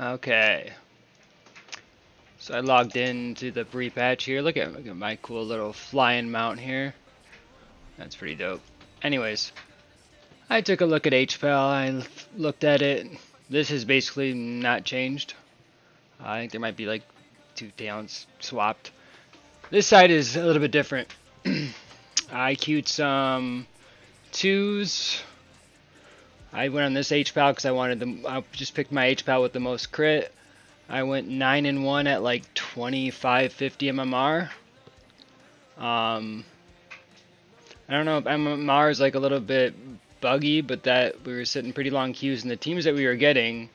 Okay, so I logged into the pre-patch here. Look at my cool little flying mount here. That's pretty dope. Anyways, I took a look at HPAL. I looked at it. This has basically not changed. I think there might be like 2 talents swapped. This side is a little bit different. I queued some 2s. I went on this HPAL because I wanted them. I just picked my HPAL with the most crit. I went 9-1 at like 2550 MMR. I don't know if MMR is like a little bit buggy, but that we were sitting pretty long queues, and the teams that we were getting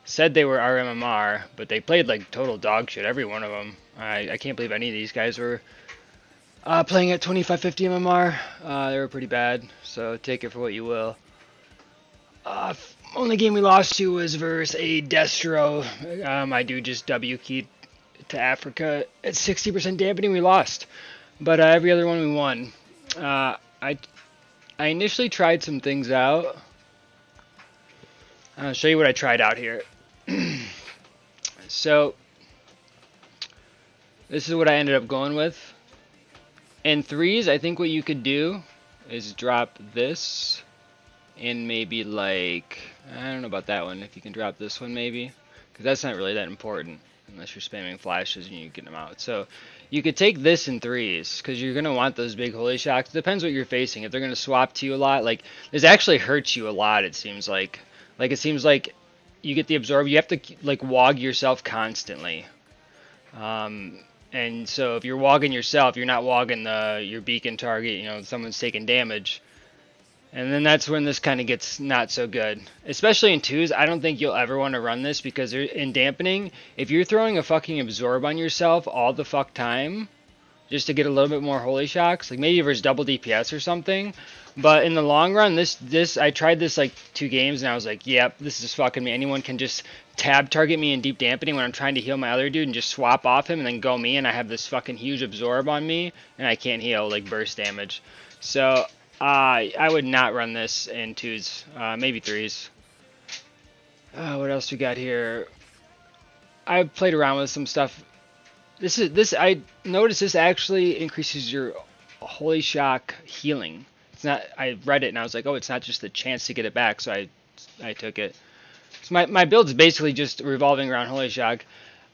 said they were our MMR, but they played like total dog shit, every one of them. I can't believe any of these guys were playing at 2550 MMR. They were pretty bad, so take it for what you will. Only game we lost to was versus a Destro. I do just W keyed to Africa at 60% dampening. We lost, but every other one we won. I initially tried some things out. I'll show you what I tried out here. So this is what I ended up going with. In 3s, I think what you could do is drop this and maybe like, I don't know about that one, if you can drop this one maybe, because that's not really that important unless you're spamming flashes and you get them out. So you could take this in 3s because you're going to want those big holy shocks. It depends what you're facing. If they're going to swap to you a lot, like this actually hurts you a lot, it seems like. Like it seems like you get the absorb, you have to like wog yourself constantly. And so if you're wogging yourself, you're not wogging your beacon target, you know, someone's taking damage. And then that's when this kind of gets not so good. Especially in 2s, I don't think you'll ever want to run this because in dampening, if you're throwing a fucking absorb on yourself all the fuck time, just to get a little bit more holy shocks, like maybe versus double DPS or something. But in the long run, this I tried this like 2 games and I was like, yep, this is fucking me. Anyone can just tab target me in deep dampening when I'm trying to heal my other dude and just swap off him and then go me, and I have this fucking huge absorb on me and I can't heal like burst damage. So I would not run this in 2s, maybe 3s. What else we got here? I played around with some stuff. I noticed this actually increases your holy shock healing. It's not. I read it and I was like, oh, it's not just the chance to get it back, so I took it. So my build's basically just revolving around holy shock.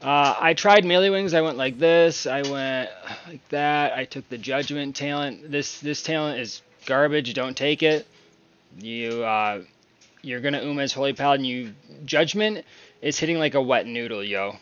I tried melee wings. I went like this. I went like that. I took the judgment talent. This talent is garbage. Don't take it. You're gonna as holy paladin. Judgment is hitting like a wet noodle, yo.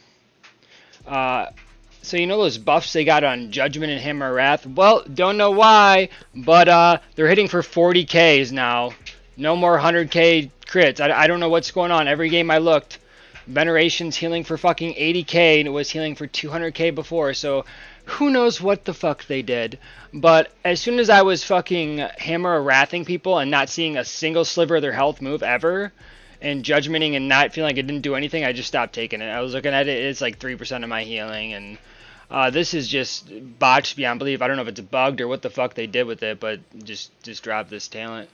So you know those buffs they got on Judgment and Hammer of Wrath? Well, don't know why, but they're hitting for 40Ks now. No more 100K crits. I don't know what's going on. Every game I looked, Veneration's healing for fucking 80K and it was healing for 200K before, so who knows what the fuck they did. But as soon as I was fucking Hammer of Wrathing people and not seeing a single sliver of their health move ever, and judgmenting and not feeling like it didn't do anything, I just stopped taking it. I was looking at it, it's like 3% of my healing, and this is just botched beyond belief. I don't know if it's bugged or what the fuck they did with it, but just drop this talent.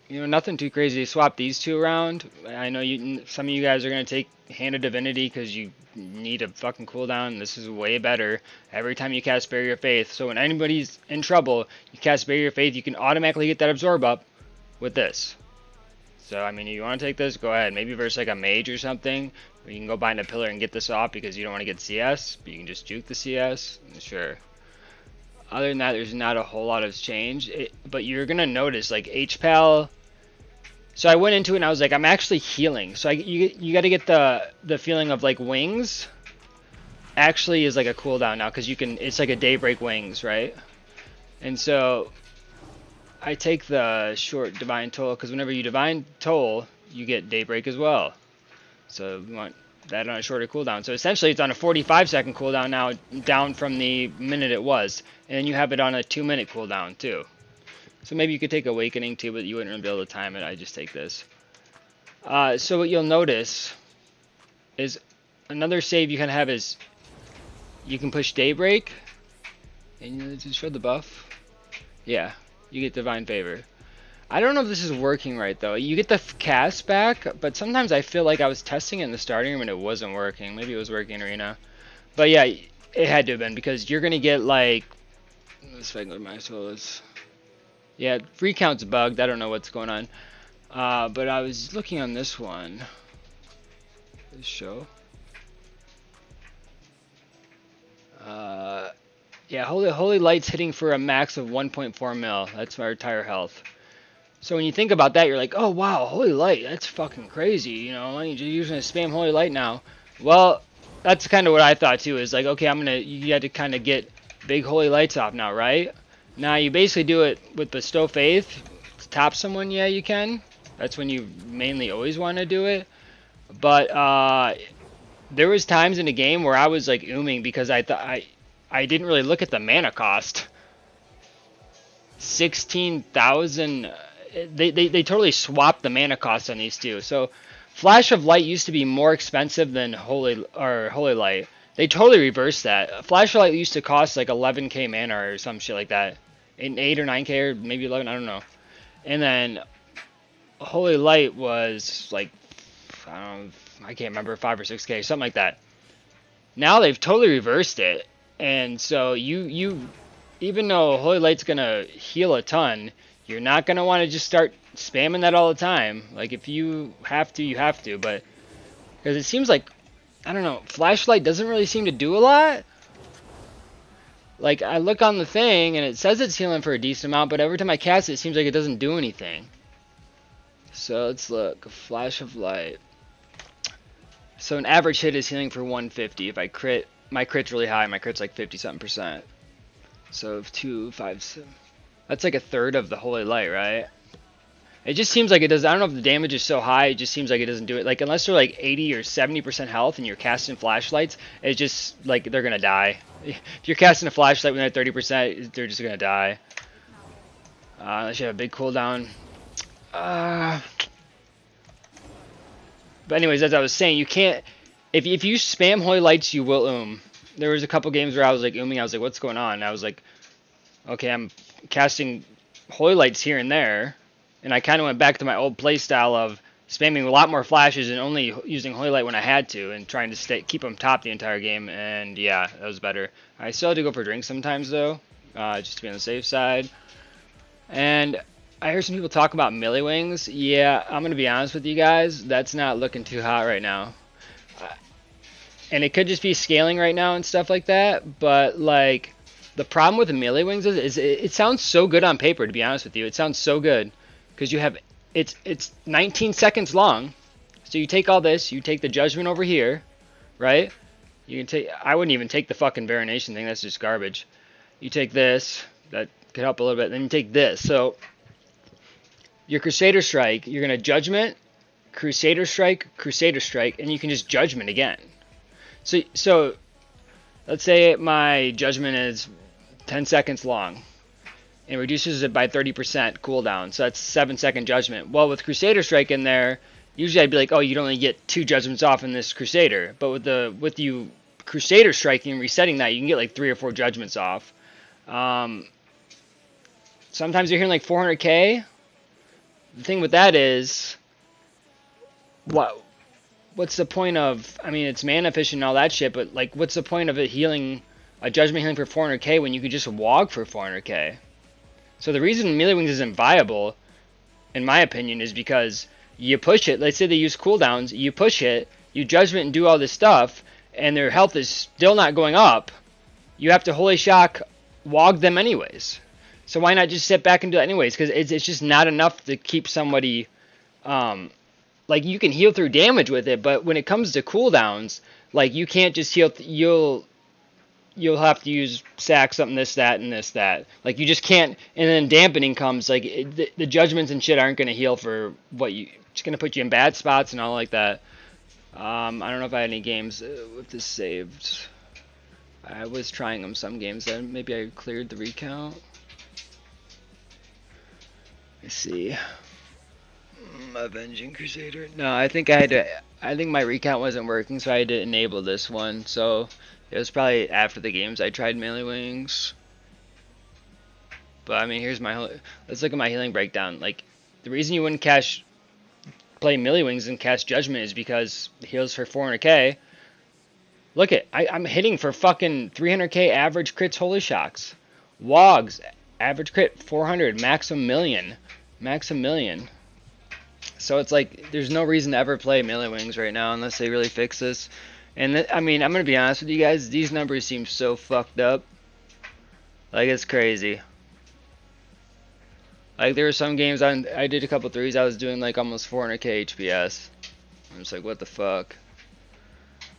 You know, nothing too crazy. Swap these 2 around. I know some of you guys are going to take Hand of Divinity because you need a fucking cooldown. This is way better every time you cast Barrier of Faith. So when anybody's in trouble, you cast Barrier of Faith, you can automatically get that absorb up with this. So, I mean, if you want to take this, go ahead. Maybe versus like a mage or something, where you can go behind a pillar and get this off because you don't want to get CS, but you can just juke the CS. Sure. Other than that, there's not a whole lot of change. But you're going to notice, like, HPAL... So I went into it and I was like, I'm actually healing. So you got to get the feeling of, like, wings actually is like a cooldown now because it's like a Daybreak wings, right? And so I take the short Divine Toll because whenever you Divine Toll, you get Daybreak as well. So we want that on a shorter cooldown. So essentially it's on a 45-second cooldown now, down from the minute it was. And then you have it on a 2-minute cooldown too. So maybe you could take Awakening too, but you wouldn't really be able to time it. I just take this. So what you'll notice is another save you can have is you can push Daybreak, and you just show the buff. Yeah, you get Divine Favor. I don't know if this is working right though. You get the cast back, but sometimes I feel like I was testing it in the starting room and it wasn't working. Maybe it was working in arena. But yeah, it had to have been because you're gonna get like. Let's see if I can go to my solos. Yeah, recount's bugged. I don't know what's going on. But I was looking on this one. This show. Yeah, Holy Light's hitting for a max of 1.4 mil. That's our entire health. So when you think about that, you're like, oh wow, Holy Light, that's fucking crazy. You know, you're using a spam Holy Light now. Well, that's kind of what I thought too. Is like, okay, you had to kind of get big Holy Lights off now, right? Now you basically do it with Bestow Faith. To top someone, yeah, you can. That's when you mainly always want to do it. But there was times in the game where I was like ooming because I thought I didn't really look at the mana cost. 16,000. They totally swapped the mana cost on these two. So Flash of Light used to be more expensive than Holy Light. They totally reversed that. Flash of Light used to cost like 11k mana or some shit like that. 8 or 9k or maybe 11, I don't know. And then Holy Light was like, I can't remember, 5 or 6k, something like that. Now they've totally reversed it. And so you even though Holy Light's gonna heal a ton, you're not gonna want to just start spamming that all the time. Like if you have to, you have to. But because it seems like, I don't know, Flashlight doesn't really seem to do a lot. Like I look on the thing and it says it's healing for a decent amount, but every time I cast it, it seems like it doesn't do anything. So let's look. Flash of Light. So an average hit is healing for 150. If I crit, my crit's really high. My crit's like 50-something%. So if 2, 5, 7. That's like a third of the Holy Light, right? It just seems like it does. I don't know if the damage is so high. It just seems like it doesn't do it. Like unless they're like 80 or 70% health and you're casting flashlights, it's just like they're gonna die. If you're casting a flashlight when they're 30%, they're just gonna die. Unless you have a big cooldown. But anyways, as I was saying, you can't. If you spam Holy Lights, you will There was a couple games where I was like ooming. I was like, what's going on? And I was like, okay, I'm casting Holy Lights here and there. And I kind of went back to my old playstyle of spamming a lot more flashes and only using Holy Light when I had to, and trying to keep them top the entire game. And yeah, that was better. I still had to go for drinks sometimes though, just to be on the safe side. And I heard some people talk about melee wings. Yeah, I'm gonna be honest with you guys, that's not looking too hot right now. And it could just be scaling right now and stuff like that. But like, the problem with the melee wings is it sounds so good on paper. To be honest with you, it sounds so good. Because you have, it's 19 seconds long, so you take all this, you take the judgment over here, right? You can take, I wouldn't even take the fucking Baronation thing, that's just garbage. You take this, that could help a little bit, then you take this. So, your Crusader Strike, you're going to Judgment, Crusader Strike, and you can just Judgment again. So let's say my Judgment is 10 seconds long. And reduces it by 30% cooldown, so that's 7-second Judgment. Well, with Crusader Strike in there, usually I'd be like, oh, you'd only get 2 Judgments off in this Crusader. But with you Crusader Striking and resetting that, you can get like 3 or 4 Judgments off. Sometimes you're hearing like 400k. The thing with that is, what's the point of? I mean, it's mana efficient and all that shit, but like, what's the point of it healing a Judgment healing for 400k when you could just Wog for 400k? So the reason melee wings isn't viable, in my opinion, is because you push it. Let's say they use cooldowns. You push it, you Judgment and do all this stuff, and their health is still not going up. You have to Holy Shock Wog them anyways. So why not just sit back and do it anyways? Because it's just not enough to keep somebody. Like you can heal through damage with it, but when it comes to cooldowns, like you can't just heal. You'll have to use sack something, this, that, and this, that. Like, you just can't, and then dampening comes, like, the Judgments and shit aren't going to heal for what you, it's going to put you in bad spots and all like that. I don't know if I had any games with this saved. I was trying them some games, then maybe I cleared the recount. Let's see. Avenging Crusader. No, I think my recount wasn't working, so I had to enable this one, so it was probably after the games I tried melee wings. But I mean, let's look at my healing breakdown. Like, the reason you wouldn't play Melee Wings and cast Judgment is because heals for 400k. Look at, I'm hitting for fucking 300k average crits Holy Shocks. Wogs, average crit 400, max a million. Max a million. So it's like, there's no reason to ever play Melee Wings right now unless they really fix this. And I mean, I'm going to be honest with you guys, these numbers seem so fucked up. Like, it's crazy. Like, there were some games I did a couple threes, I was doing like almost 400k HPS. I'm just like, what the fuck?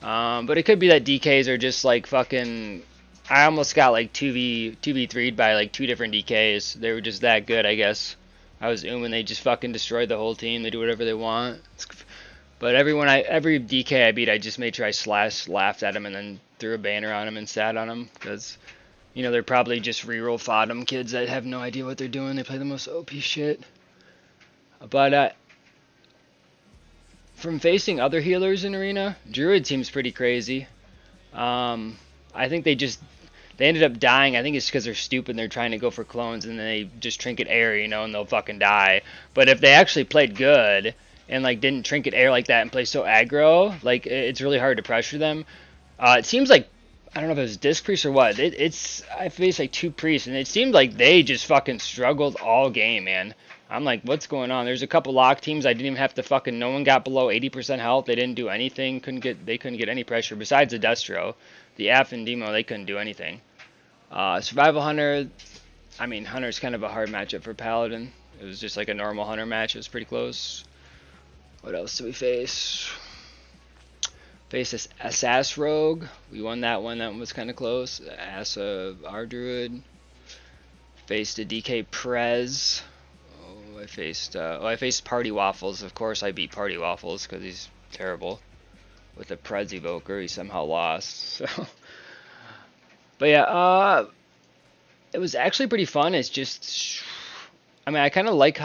But it could be that DKs are just like fucking... I almost got like 2v3'd by like 2 different DKs. They were just that good, I guess. I was and they just fucking destroyed the whole team. They do whatever they want. But every DK I beat, I just made sure I laughed at him, and then threw a banner on him and sat on him. Because, you know, they're probably just reroll fodder kids that have no idea what they're doing. They play the most OP shit. But, from facing other healers in Arena, Druid seems pretty crazy. I think they ended up dying. I think it's because they're stupid and they're trying to go for clones, and then they just trinket air, you know, and they'll fucking die. But if they actually played good and like didn't trinket air like that and play so aggro, like it's really hard to pressure them. It seems like, I don't know if it was Disc Priest or what. I faced like 2 priests, and it seemed like they just fucking struggled all game, man. I'm like, what's going on? There's a couple lock teams I didn't even have to fucking... No one got below 80% health. They didn't do anything. They couldn't get any pressure besides the Destro. The F and Demo, they couldn't do anything. Survival Hunter... I mean, Hunter's kind of a hard matchup for Paladin. It was just like a normal Hunter match. It was pretty close. What else did we face? Faced this Assas Rogue. We won that one. That one was kind of close. Asa R Druid. Faced a DK Prez. I faced Party Waffles. Of course I beat Party Waffles because he's terrible. With a Prez Evoker, he somehow lost. So, but yeah, it was actually pretty fun. It's just, I mean, I kind of like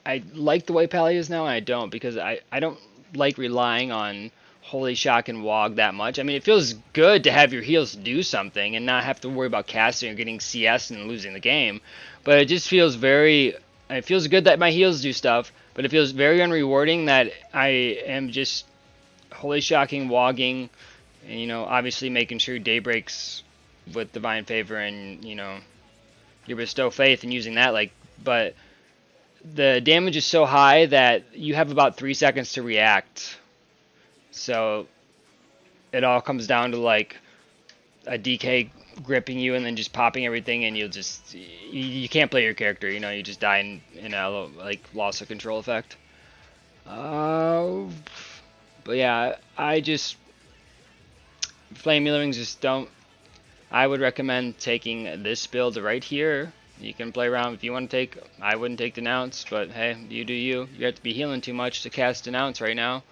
the way Pally is now, and I don't, because I don't like relying on Holy Shock and Wog that much. I mean, it feels good to have your heals do something and not have to worry about casting or getting CS and losing the game. But it just feels it feels good that my heals do stuff, but it feels very unrewarding that I am just Holy Shocking, Wogging, and, you know, obviously making sure Daybreaks with Divine Favor and, you know, your Bestow Faith and using that, like, but the damage is so high that you have about 3 seconds to react. So it all comes down to like a DK gripping you and then just popping everything, and you can't play your character, you know, you just die in a like loss of control effect. But yeah, I just Flame Melee Wings just don't. I would recommend taking this build right here. You can play around if you want to take. I wouldn't take Denounce, but hey, you do you. You have to be healing too much to cast Denounce right now.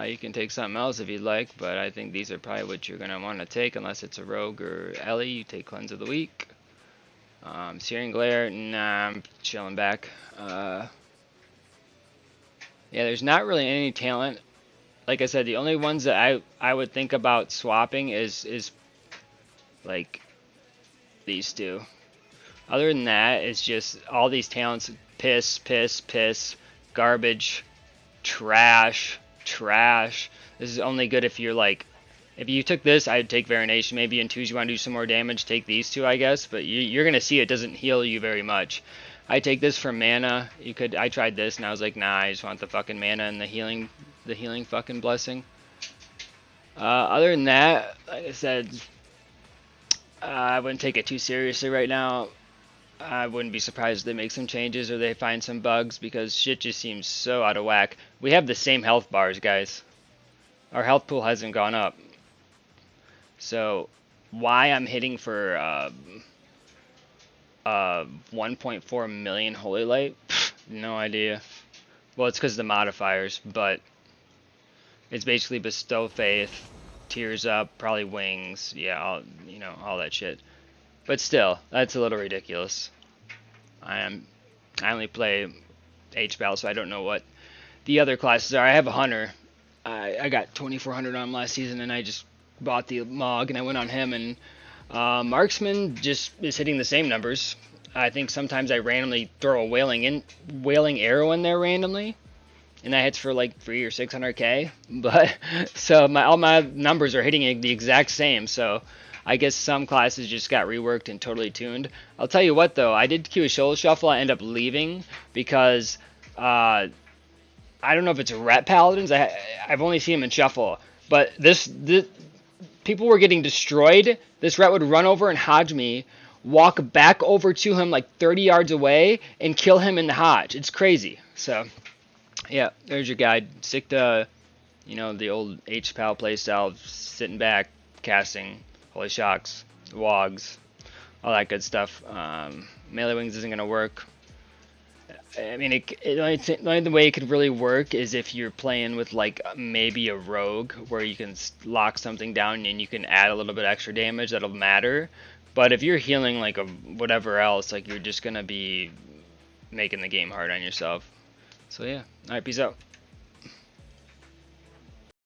You can take something else if you'd like, but I think these are probably what you're going to want to take, unless it's a Rogue or Ellie. You take Cleanse of the Week. Searing Glare, nah, I'm chilling back. Yeah, there's not really any talent. Like I said, the only ones that I would think about swapping is like these two. Other than that, it's just all these talents: piss, piss, piss, garbage, trash. This is only good if you're like, if you took this, I'd take Varination. Maybe in twos you want to do some more damage, take these two, I guess. But you're gonna see it doesn't heal you very much. I take this for mana. I tried this and I was like, nah, I just want the fucking mana and the healing fucking blessing. Other than that, like I said, I wouldn't take it too seriously right now. I wouldn't be surprised if they make some changes or they find some bugs, because shit just seems so out of whack. We have the same health bars, guys. Our health pool hasn't gone up. So why I'm hitting for 1.4 million Holy Light? No idea. Well, it's because of the modifiers, but it's basically Bestow Faith, Tears Up, probably Wings, yeah, all that shit. But still, that's a little ridiculous. I only play H-Battle, so I don't know what the other classes are. I have a Hunter. I got 2,400 on him last season, and I just bought the Mog, and I went on him, and Marksman just is hitting the same numbers. I think sometimes I randomly throw a wailing arrow in there randomly, and that hits for like 3 or 600k. But so all my numbers are hitting the exact same. So I guess some classes just got reworked and totally tuned. I'll tell you what though, I did queue a shoulder shuffle. I end up leaving because I don't know if it's ret paladins. I've only seen them in shuffle, but this people were getting destroyed. This ret would run over and hodge me, walk back over to him like 30 yards away, and kill him in the hodge. It's crazy. So, yeah, there's your guide. Stick to, the old H-Pal playstyle, sitting back, casting, holy shocks, wogs, all that good stuff. Melee wings isn't going to work. I mean, the only way it could really work is if you're playing with like maybe a rogue where you can lock something down and you can add a little bit extra damage. That'll matter. But if you're healing like a whatever else, like you're just gonna be making the game hard on yourself. So yeah. All right, peace out.